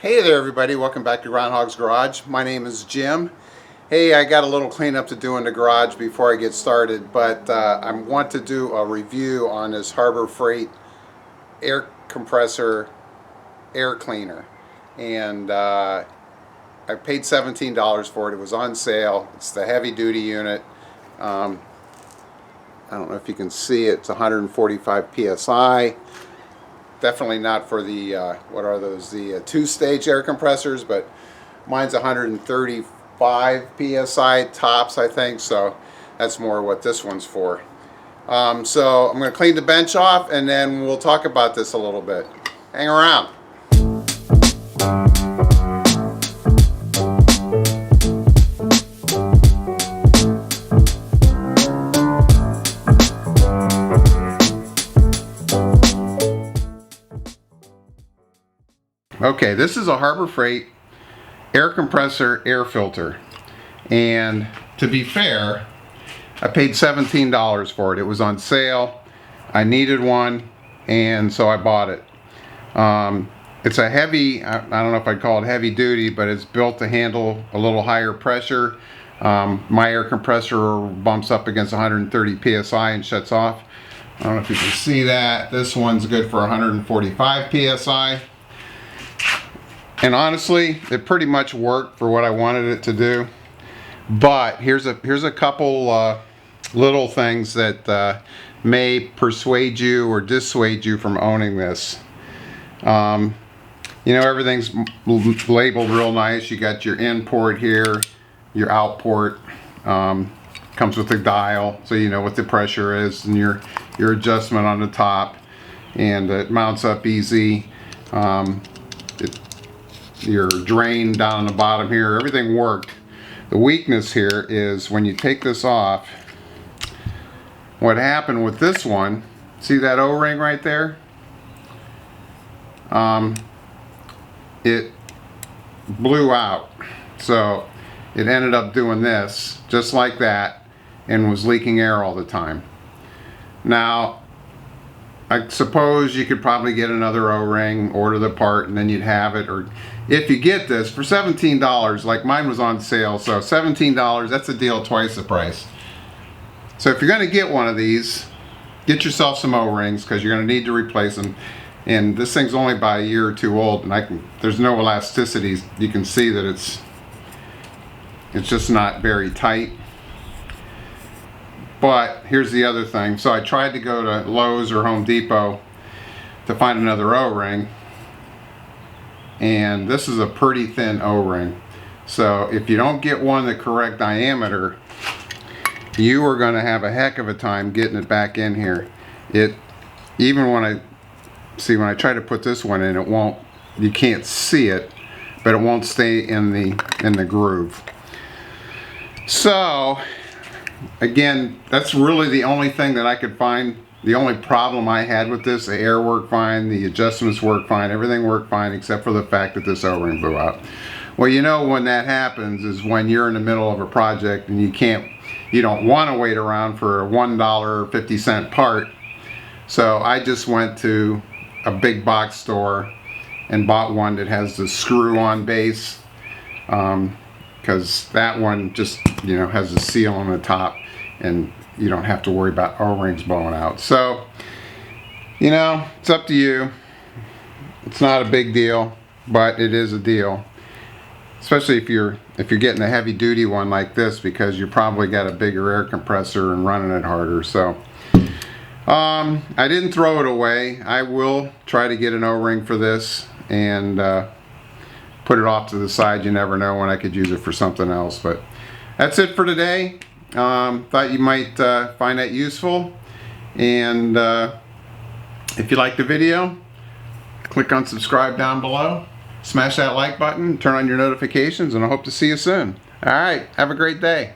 Hey there everybody, welcome back to Groundhog's Garage. My name is Jim. Hey, I got a little cleanup to do in the garage before I get started, but I want to do a review on this Harbor Freight air compressor air cleaner. And I paid $17 for it. It was on sale. It's the heavy duty unit. I don't know if you can see it. It's 145 psi. Definitely not for the what are those, the two-stage air compressors, but mine's 135 psi tops, I think, so that's more what this one's for. So I'm going to clean the bench off and then we'll talk about this a little bit. Hang around. Okay, this is a Harbor Freight air compressor air filter, and to be fair, I paid $17 for it. It was on sale. I needed one, and so I bought it. It's a heavy, I don't know if I'd call it heavy duty, but it's built to handle a little higher pressure. My air compressor bumps up against 130 psi and shuts off. I don't know if you can see that. This one's good for 145 psi. And honestly, it pretty much worked for what I wanted it to do. But here's a couple little things that may persuade you or dissuade you from owning this. You know, everything's labeled real nice. You got your in port here, your out port. Comes with a dial, so you know what the pressure is, and your adjustment on the top, and it mounts up easy. Your drain down on the bottom here, everything worked. The weakness here is when you take this off, what happened with this one, see that O-ring right there? It blew out, so it ended up doing this just like that and was leaking air all the time. Now I suppose you could probably get another O-ring, order the part, and then you'd have it. Or if you get this for $17, like mine was on sale, so $17, that's a deal twice the price. So if you're going to get one of these, get yourself some O-rings, because you're going to need to replace them. And this thing's only about a year or two old, and there's no elasticity. You can see that it's just not very tight. But here's the other thing. So I tried to go to Lowe's or Home Depot to find another O-ring, and this is a pretty thin O-ring. So if you don't get one the correct diameter, you are going to have a heck of a time getting it back in here. Even when I try to put this one in, it won't. You can't see it, but it won't stay in the groove. So again, that's really the only thing that I could find. The only problem I had with this, the air worked fine, the adjustments worked fine, everything worked fine except for the fact that this O-ring blew out. Well, you know when that happens is when you're in the middle of a project and you don't want to wait around for a $1.50 part. So I just went to a big box store and bought one that has the screw-on base. Because that one just, you know, has a seal on the top and you don't have to worry about O-rings blowing out. So, you know, it's up to you. It's not a big deal, but it is a deal. Especially if you're getting a heavy duty one like this, because you probably got a bigger air compressor and running it harder. So I didn't throw it away. I will try to get an O-ring for this and put it off to the side. You never know when I could use it for something else. But that's it for today. Thought you might find that useful, and if you liked the video, click on subscribe down below, smash that like button, turn on your notifications, and I hope to see you soon. Alright, have a great day.